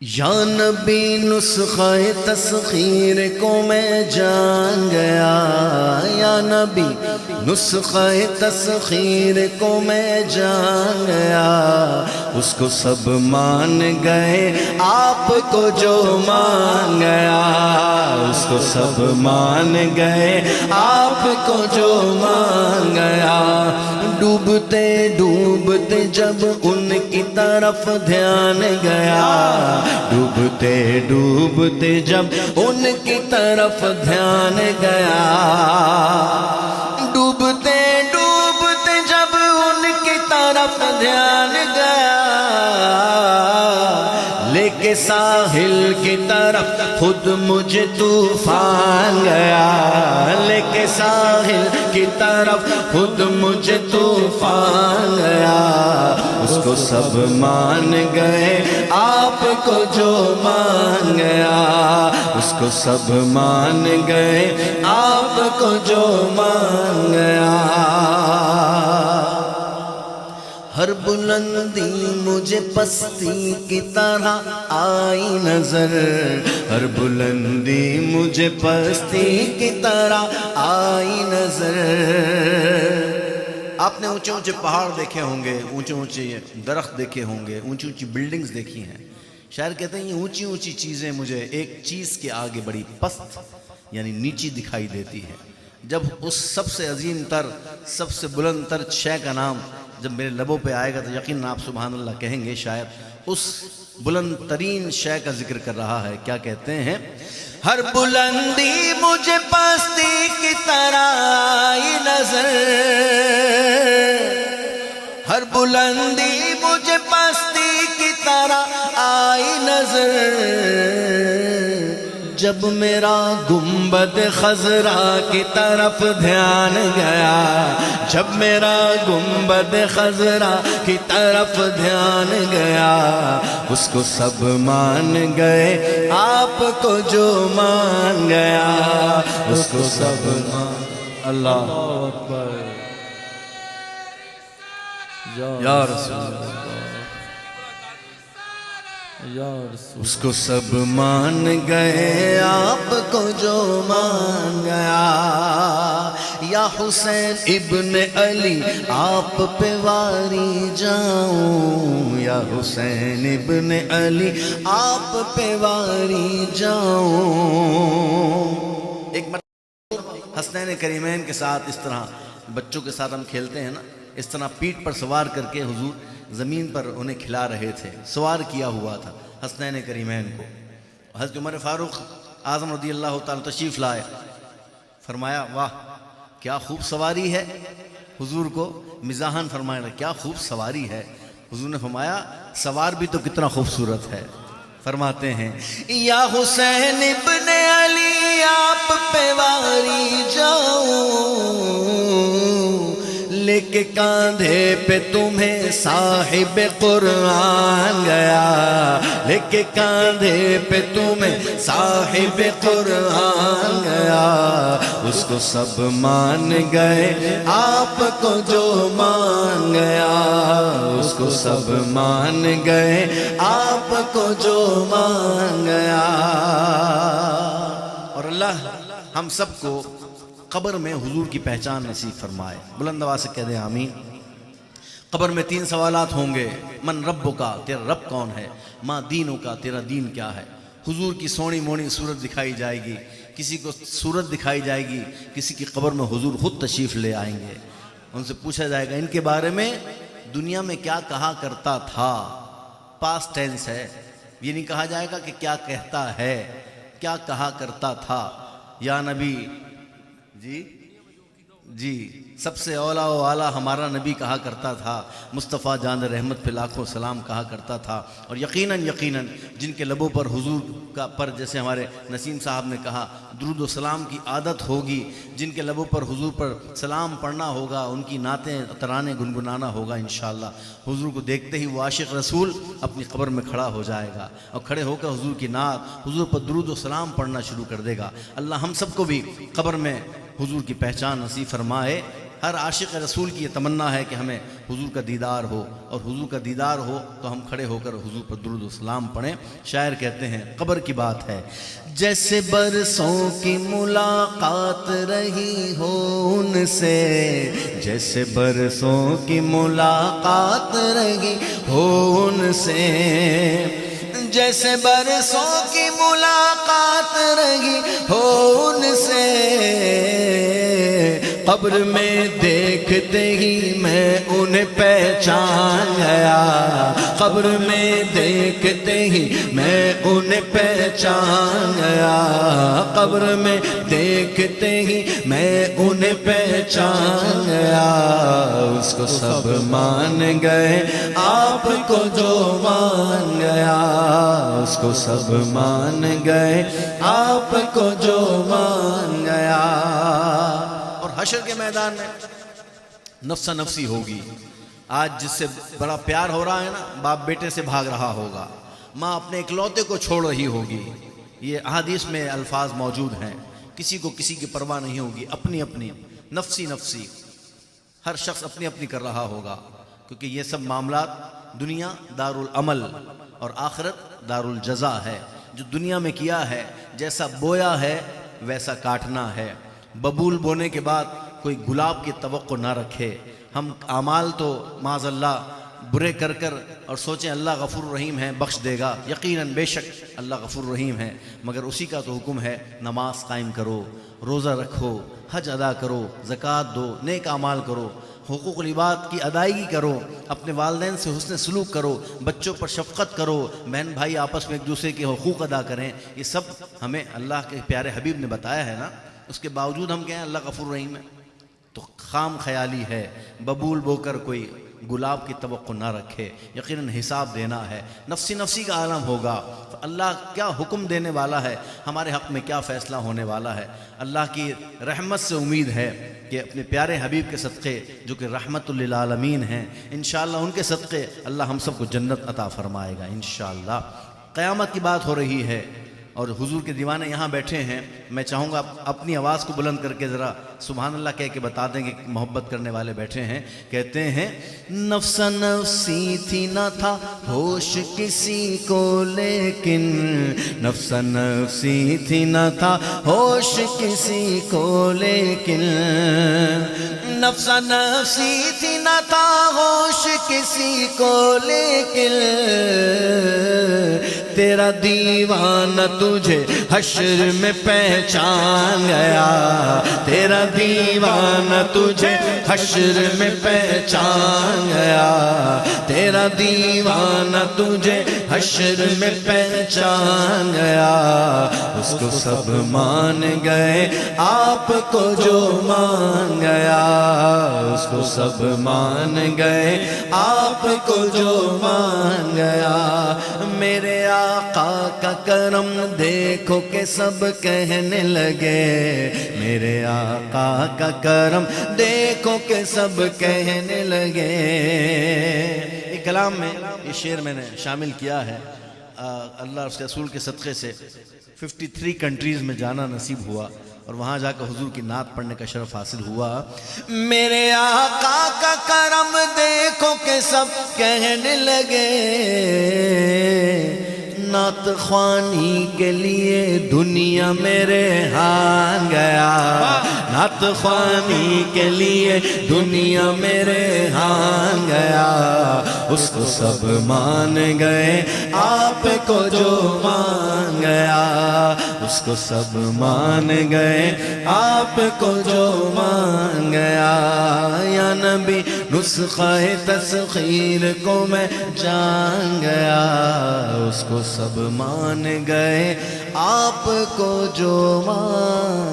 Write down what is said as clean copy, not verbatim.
یا نبی نسخہ تسخیر کو میں جان گیا، یا نبی نسخہ تسخیر کو میں جان گیا، اس کو سب مان گئے آپ کو جو مان گیا، اس کو سب مان گئے آپ کو جو مان گیا۔ ڈوبتے ڈوبتے جب ان کی طرف دھیان گیا، ڈوبتے ڈوبتے جب ان کی طرف دھیان گیا، ڈوبتے ڈوبتے جب ان کی طرف دھیان گیا، لے کے ساحل کی طرف خود مجھے طوفان گیا، لے کے ساحل کی طرف خود مجھے طوفان گیا، اس کو سب مان گئے آپ کو جو مان گیا، اس کو سب مان گئے آپ کو جو مان گیا۔ ہر بلندی مجھے پستی کی طرح آئی نظر، ہر بلندی مجھے پستی کی طرح آئی نظر۔ آپ نے اونچے اونچے پہاڑ دیکھے ہوں گے، اونچے اونچے درخت دیکھے ہوں گے، اونچی اونچی بلڈنگز دیکھی ہیں۔ شاعر کہتے ہیں یہ اونچی اونچی چیزیں مجھے ایک چیز کے آگے بڑی پست یعنی نیچی دکھائی دیتی ہے۔ جب اس سب سے عظیم تر، سب سے بلند تر شے کا نام جب میرے لبوں پہ آئے گا تو یقیناً آپ سبحان اللہ کہیں گے۔ شاید اس بلند ترین شے کا ذکر کر رہا ہے۔ کیا کہتے ہیں؟ ہر بلندی مجھے پستی کی طرح آئی نظر، ہر بلندی مجھے پستی کی طرح آئی نظر، جب میرا گنبد خضرا کی طرف دھیان گیا، جب میرا گنبد خضرا کی طرف دھیان گیا، اس کو سب مان گئے آپ کو جو مان گیا، اس کو سب مان۔ اللہ اکبر یا رسول اللہ، اس کو سب مان گئے آپ کو جو مان گیا۔ یا حسین ابن علی آپ پہ واری جاؤں، یا حسین ابن علی آپ پہ واری جاؤں۔ ایک مرتبہ حسنین کریمین کے ساتھ اس طرح بچوں کے ساتھ ہم کھیلتے ہیں نا، اس طرح پیٹھ پر سوار کر کے حضور زمین پر انہیں کھلا رہے تھے، سوار کیا ہوا تھا حسنین کریمین کو۔ حضرت عمر فاروق اعظم رضی اللہ تعالیٰ تشریف لائے، فرمایا واہ کیا خوب سواری ہے، حضور کو مزاحاً فرمایا کیا خوب سواری ہے۔ حضور نے فرمایا سوار بھی تو کتنا خوبصورت ہے۔ فرماتے ہیں یا حسین ابن علی آپ پہ واری جاؤں، لے کے کاندھے پہ تمہیں صاحب قرآن گیا، لے کے کاندھے پہ تمہیں صاحب قرآن گیا، اس کو سب مان گئے آپ کو جو مان گیا، اس کو سب مان گئے آپ کو جو مان گیا۔ اور اللہ ہم سب کو قبر میں حضور کی پہچان نصیب فرمائے۔ بلند آواز سے کہہ دیں آمین۔ قبر میں 3 سوالات ہوں گے۔ من ربک کا، تیرا رب کون ہے؟ ما دینک کا، تیرا دین کیا ہے؟ حضور کی سونی مونی صورت دکھائی جائے گی، کسی کو صورت دکھائی جائے گی، کسی کی قبر میں حضور خود تشریف لے آئیں گے۔ ان سے پوچھا جائے گا ان کے بارے میں دنیا میں کیا کہا کرتا تھا، پاسٹ ٹینس ہے، یہ نہیں کہا جائے گا کہ کیا کہتا ہے، کیا کہا کرتا تھا۔ یا نبی جی سب سے اولا و اعلیٰ ہمارا نبی کہا کرتا تھا، مصطفیٰ جان رحمت پہ لاکھوں سلام کہا کرتا تھا۔ اور یقیناً جن کے لبوں پر حضور کا پر جیسے ہمارے نسیم صاحب نے کہا درود و سلام کی عادت ہوگی، جن کے لبوں پر حضور پر سلام پڑھنا ہوگا، ان کی نعتیں ترانے گنگنانا ہوگا انشاءاللہ، حضور کو دیکھتے ہی وہ عاشق رسول اپنی قبر میں کھڑا ہو جائے گا اور کھڑے ہو کر حضور کی نعت، حضور پر درود و سلام پڑھنا شروع کر دے گا۔ اللہ ہم سب کو بھی قبر میں حضور کی پہچان نصیب فرمائے۔ ہر عاشق رسول کی یہ تمنا ہے کہ ہمیں حضور کا دیدار ہو، اور حضور کا دیدار ہو تو ہم کھڑے ہو کر حضور پر درود و سلام پڑھیں۔ شاعر کہتے ہیں، قبر کی بات ہے، جیسے برسوں کی ملاقات رہی ہو ان سے، جیسے برسوں کی ملاقات رہی ہو ان سے، جیسے برسوں کی ملاقات رہی ہو ان سے، قبر میں دیکھتے ہی میں انہیں پہچان گیا، قبر میں دیکھتے ہی میں انہیں پہچان گیا، قبر میں دیکھتے ہی میں انہیں پہچان گیا، اس کو سب مان گئے آپ کو جو مان گیا، اس کو سب مان گئے آپ کو جو مان گیا۔ اور حشر کے میدان میں نفسا نفسی ہوگی۔ آج جس سے بڑا پیار ہو رہا ہے نا، باپ بیٹے سے بھاگ رہا ہوگا، ماں اپنے اکلوتے کو چھوڑ رہی ہوگی، یہ احادیث میں الفاظ موجود ہیں، کسی کو کسی کی پرواہ نہیں ہوگی، اپنی اپنی نفسی نفسی، ہر شخص اپنی اپنی کر رہا ہوگا، کیونکہ یہ سب معاملات، دنیا دار العمل اور آخرت دار الجزا ہے۔ جو دنیا میں کیا ہے، جیسا بویا ہے ویسا کاٹنا ہے۔ ببول بونے کے بعد کوئی گلاب کی توقع نہ رکھے۔ ہم اعمال تو معاذ اللہ برے کر کر اور سوچیں اللہ غفور رحیم ہے بخش دے گا، یقیناً بے شک اللہ غفور رحیم ہے، مگر اسی کا تو حکم ہے نماز قائم کرو، روزہ رکھو، حج ادا کرو، زکوٰۃ دو، نیک اعمال کرو، حقوق العباد کی ادائیگی کرو، اپنے والدین سے حسن سلوک کرو، بچوں پر شفقت کرو، بہن بھائی آپس میں ایک دوسرے کے حقوق ادا کریں۔ یہ سب ہمیں اللہ کے پیارے حبیب نے بتایا ہے نا، اس کے باوجود ہم کہیں اللہ غفور رحیم ہے، تو خام خیالی ہے۔ ببول بو کر کوئی گلاب کی توقع نہ رکھے، یقیناً حساب دینا ہے، نفسی نفسی کا عالم ہوگا۔ اللہ کیا حکم دینے والا ہے، ہمارے حق میں کیا فیصلہ ہونے والا ہے۔ اللہ کی رحمت سے امید ہے کہ اپنے پیارے حبیب کے صدقے جو کہ رحمت للعالمین ہیں، انشاءاللہ ان کے صدقے اللہ ہم سب کو جنت عطا فرمائے گا انشاءاللہ۔ قیامت کی بات ہو رہی ہے اور حضور کے دیوانے یہاں بیٹھے ہیں، میں چاہوں گا اپنی آواز کو بلند کر کے ذرا سبحان اللہ کہہ کے بتا دیں کہ محبت کرنے والے بیٹھے ہیں۔ کہتے ہیں نفس نفسی تھی نہ تھا ہوش کسی کو لیکن، نفس نفسی تھی نہ تھا ہوش کسی کو لیکن، نفس نفسی تھی نہ تھا ہوش کسی کو لیکن، تیرا دیوانہ تجھے حشر میں پہچان گیا، تیرا دیوانہ تجھے حشر میں پہچان گیا، تیرا دیوانہ تجھے حشر میں پہچان گیا، اس کو سب مان گئے آپ کو جو مان گیا، اس کو سب مان گئے آپ کو جو مان گیا۔ میرے آقا کا کرم دیکھو کہ سب کہنے لگے، میرے آقا کا کرم دیکھو کہ سب کہنے لگے۔ ایک کلام میں یہ شعر میں نے شامل کیا ہے، اللہ اس رسول کے صدقے سے 53 کنٹریز میں جانا نصیب ہوا اور وہاں جا کر حضور کی نعت پڑھنے کا شرف حاصل ہوا۔ میرے آقا کا کرم دیکھو کہ سب کہنے لگے، نعت خوانی کے لیے دنیا میرے ہاں گیا، نعت خوانی کے لیے دنیا میرے ہاں گیا، اس کو سب مان گئے آپ کو جو مان گیا، اس کو سب مان گئے آپ کو جو مان گیا۔ یا نبی نسخہ تسخیر کو میں جان گیا، اس کو سب مان گئے آپ کو جو مان